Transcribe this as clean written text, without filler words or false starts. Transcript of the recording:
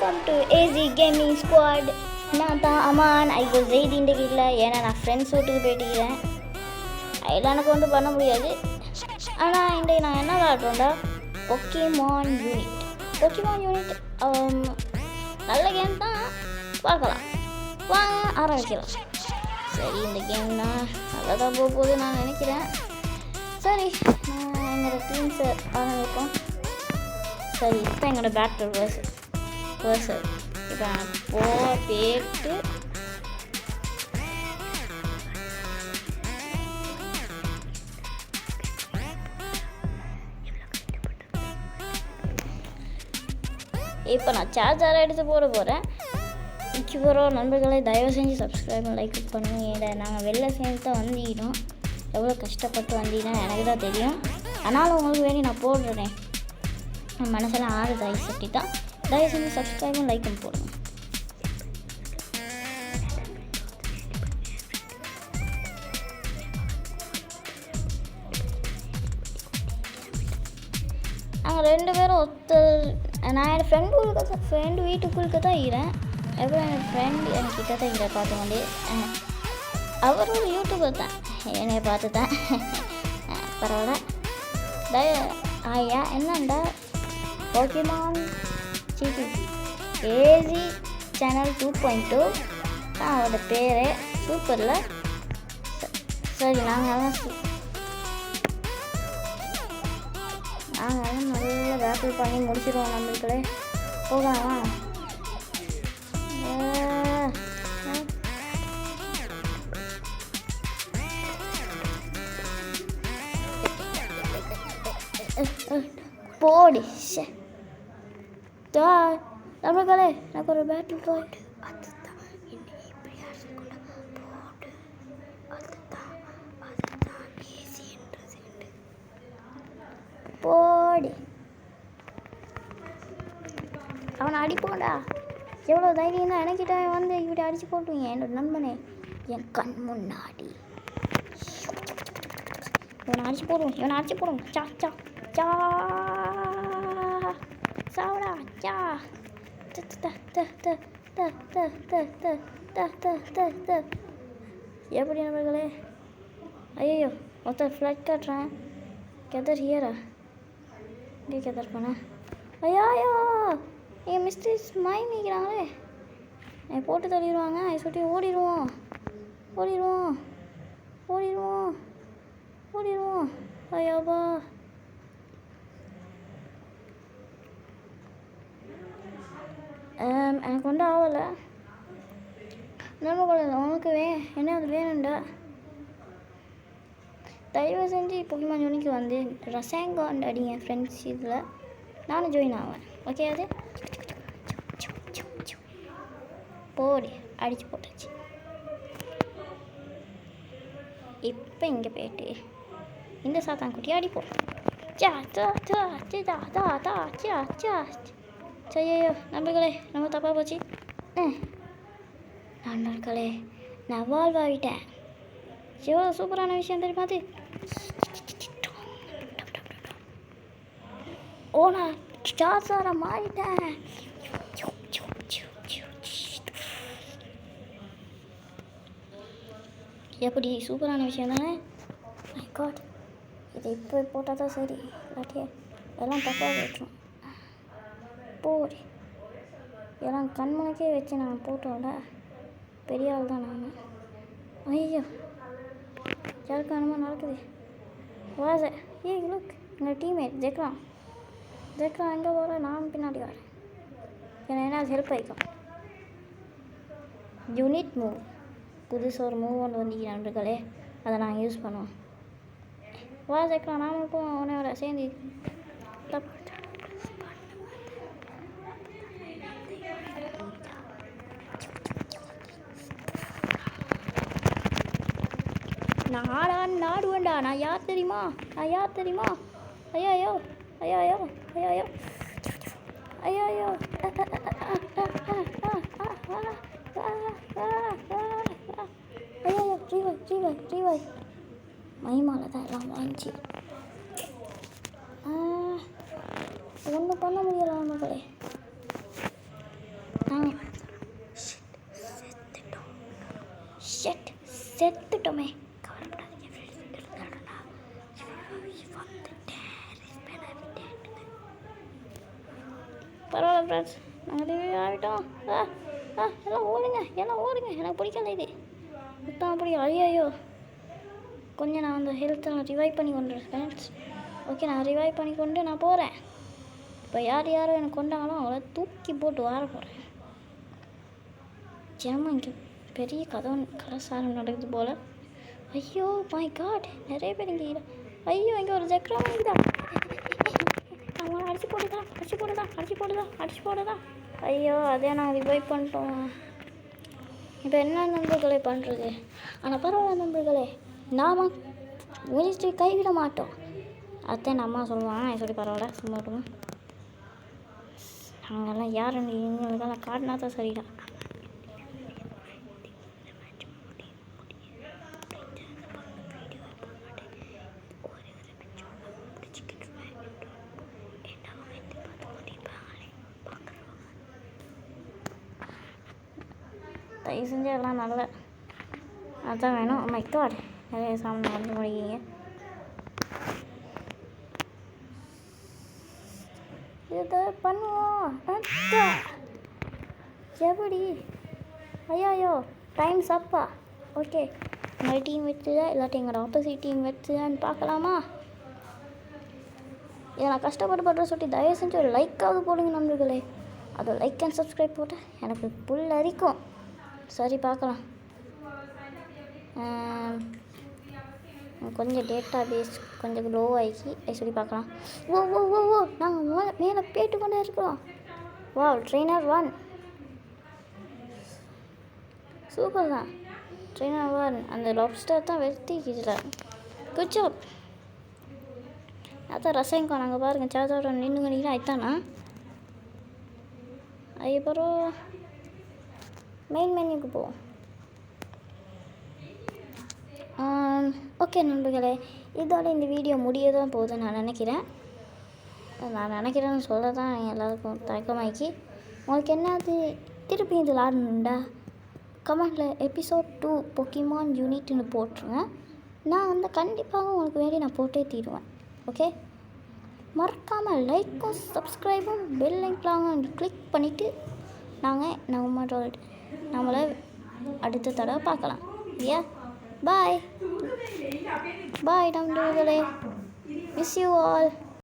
Welcome to AC gaming squad. நான் தான் அமான். ஐயோ ஜெய்தி இன்றைக்கு இல்லை, ஏன்னா நான் ஃப்ரெண்ட்ஸ் வீட்டுக்கு போயிட்டுக்கிறேன். அதெல்லாம் எனக்கு ஒன்றும் பண்ண முடியாது. ஆனால் இன்றைக்கு நான் என்ன விளாட்றோம்டா, பொக்கிமான் யூனிட். பொக்கிமான் யூனிட் நல்ல கேம் தான், பார்க்கலாம் வாங்க ஆரம்பிக்கலாம். சரி, இந்த கேம் தான் நல்லா தான் போக போகுது நான் நினைக்கிறேன். சரி, எங்களோட டீம்ஸை ஆரம்பிப்போம். சரி, இப்போ எங்களோட பேட்டில் வேர்சல் இப்போ நான் போயிட்டு இப்போ நான் சார்ஜரை எடுத்து போகிறேன். இப்போ நண்பர்களை தயவு செஞ்சு சப்ஸ்கிரைப் லைக் பண்ணுங்க. நாங்கள் வெளில சேர்ந்து தான் வந்திக்கிட்டோம். எவ்வளோ கஷ்டப்பட்டு வந்தீங்கன்னா எனக்கு தான் தெரியும். ஆனாலும் உங்களுக்கு வேண்டி நான் போடுறேன். மனசெல்லாம் ஆறு தயவு சட்டி தான். தயவு செஞ்சு சப்ஸ்கிரைபும் லைக்கும் போடுங்க. நாங்கள் 2 பேரும் நான் என் ஃப்ரெண்டு வீட்டுக்குள்ளுக்கு தான் இருக்கிறேன். எப்போ என் ஃப்ரெண்ட் என்கிட்ட தான் இங்கே பார்த்துக்கொண்டே, அவர் ஒரு யூடியூபர் தான், என்னை பார்த்து தான். பரவாயில்ல. ஐயா என்னண்டா பொக்கிமான் ஏசி சேனல் 2.2 தான் அவரோட பேர். சூப்பரில். சரி, நாங்கள் நல்லா பேட்டில் பண்ணி முடிச்சிடுவோம். நம்மளுக்குள்ளே போகலாமா? போடி நம்மளுக்களே எனக்கு ஒரு பேட்டில் போயிட்டு போடி அவனை அடிப்போண்டா. எவ்வளோ தைரியம் தான் எனக்கிட்ட வந்து இப்படி அடித்து போட்டுவீங்க என்னோட நண்பனே, என் கண் முன்னாடி. இவனை அடிச்சு போடுவோம். சா சா சா சாவடா சா. எப்படி நண்பர்களே? ஐயோ, ஒருத்தர் ஃப்ளட் காட்டுறேன். கெதர் ஹியரா? இங்கே கெதர் பண்ண. ஐயோ எங்கள் மிஸ்டேஸ் மாய்மிக்கிறாங்களே. என்னை போட்டு தள்ளிடுவாங்க. அதை சுட்டி ஓடிடுவோம். ஐயோப்பா, எனக்கு ஒன்றும் ஆகலை. நண்பர்களே, உனக்கு என்ன அது வேணும்டா? தயவு செஞ்சு பொக்கிமான் யூனிக்கு வந்து ரசாயங்காண்ட் அடிங்க ஃப்ரெண்ட்ஸ். இதில் நானும் ஜாயின் ஆவேன். ஓகே, அது போடி அடித்து போட்டாச்சு. இப்போ இங்கே போயிட்டு இந்த சாத்தான்குட்டியை அடிப்போம். ஐயோ நண்பர்களே, நம்ம தப்பாக போச்சு. நண்பர்களே, நான் வாழ்வாகிட்டேன். எவ்வளோ சூப்பரான விஷயம் தெரியுமா அது? நான் சார்ஜரை மாறிட்டேன். எப்படி சூப்பரான விஷயம் தானே? மை காட், இது இப்போ போட்டால் தான் சரி, இல்லாட்டியே எல்லாம் தப்பாக வச்சோம். போடி எல்லாம் கண்மணிக்கே வச்சு நான் போட்டோம்ல, பெரிய ஆள் தான் நான். ஐயோ, யாருக்கு அந்த மாதிரி நடக்குது? வாச லுக், எங்கள் டீம்மேட் ஜெக்ரான் எங்கே போகிற? நான் பின்னாடி வரேன். எனக்கு என்ன ஹெல்ப் ஆகிக்கும். யூனிட் மூவ், புதுசாக ஒரு மூவ் ஒன்று வந்தீங்க நண்பர்களே, அதை நாங்கள் யூஸ் பண்ணுவோம். வா ஜெக்ரான், நாம் இப்போ உன்னையோட சேர்ந்து நான் நாடுவேண்டா. நான் யார் தெரியுமா? ஐயோ ரீவாய் மகிமால தான் எல்லாம் வாங்கிச்சு. ஒன்றும் பண்ண முடியல மக்களே. செத்துட்டோமே. பரவாயில்ல ஃப்ரெண்ட்ஸ், நாங்கள் ரிவ்யூ ஆகிட்டோம். எல்லாம் ஓடுங்க, எனக்கு பிடிக்கல இது மொத்தம் அப்படி. ஐயோ, கொஞ்சம் நான் அந்த ஹெல்த்தெல்லாம் ரிவைவ் பண்ணி கொண்டுறேன் ஃப்ரெண்ட்ஸ். ஓகே, நான் ரிவைவ் பண்ணி கொண்டு நான் போகிறேன். இப்போ யாரும் எனக்கு கொண்டாங்களோ அவளை தூக்கி போட்டு வார போகிறேன். ஜெமா இங்கே பெரிய கலசாரம் நடக்குது போல். ஐயோ மை காட், நிறைய பேர் இங்கே இல்லை. ஐயோ, இங்கே ஒரு ஜக்ரம் இருக்குதா? அவங்கள அடிச்சு போடுதா. ஐயோ, அதே நாங்கள் ரிவைவ் பண்ணிட்டோம். இப்போ என்ன நண்பர்களே பண்ணுறது? ஆனால் பரவாயில்ல நண்பர்களே, நாம் முடிச்சு கைவிட மாட்டோம். அதான் அம்மா சொல்லுவாங்க. சொல்லி பரவாயில்ல, சும்மா விட்டுமா. நாங்கள்லாம் யாருன்னு இவங்களுக்கெல்லாம் காட்டினா தான் சரிடா. தயவு செஞ்சு எல்லாம் நல்ல அதான் வேணும். மை காட், நிறைய சாமி வந்து முடிக்கிங்க. இதை பண்ணுவோம் எப்படி? ஐயோ, டைம்ஸ் அப்பா. ஓகே, எங்கள் டீம் வச்சுதா இல்லாட்டி எங்களோட ஆப்போசிட் டீம் வச்சுதான்னு பார்க்கலாமா? இதை நான் கஷ்டப்பட்டு பண்ணுற சொல்லி தயவு செஞ்சு ஒரு லைக்காவது போடுங்க நண்பர்களே. அது லைக் அண்ட் சப்ஸ்கிரைப் போட்டு எனக்கு புல் அரிக்கும். சரி, பார்க்கலாம். கொஞ்சம் டேட்டா பேஸ் கொஞ்சம் லோ ஆகி சொல்லி பார்க்கலாம். ஓ நாங்கள் மேலே போயிட்டு கொண்டே இருக்கிறோம். வா, ட்ரெயினர் 1 சூப்பர் தான். ட்ரெயினர் 1 அந்த லாப்ஸ்டர் தான் வெறுத்திக்கிச்சுல. Good job. அதான் ரசங்கோ நாங்கள் பாருங்கள் சார்ஜோட நின்று பண்ணிக்கலாம். ஆயிட்டானா அதுக்கப்புறம் மெயின் மெனுக்கு போவோம். ஓகே நண்பர்களே, இதோட இந்த வீடியோ முடிய தான் போகுதுன்னு நான் நினைக்கிறேன்னு சொல்ல தான் எல்லாருக்கும் தயக்கமாக்கி. உங்களுக்கு என்னது திருப்பி இதில் ஆடணுண்டா கமெண்டில் எபிசோட் 2 பொக்கிமான் யூனிட்னு போட்டுருங்க. நான் வந்து கண்டிப்பாக உங்களுக்கு வேண்டி நான் போட்டே தீருவேன். ஓகே, மறக்காமல் லைக்கும் சப்ஸ்கிரைபும் பெல் ஐக்கானும் கிளிக் பண்ணிவிட்டு நம்மளை அடுத்த தடவை பார்க்கலாம். பாய் நண்பர்களே, மிஸ் யூ ஆல்.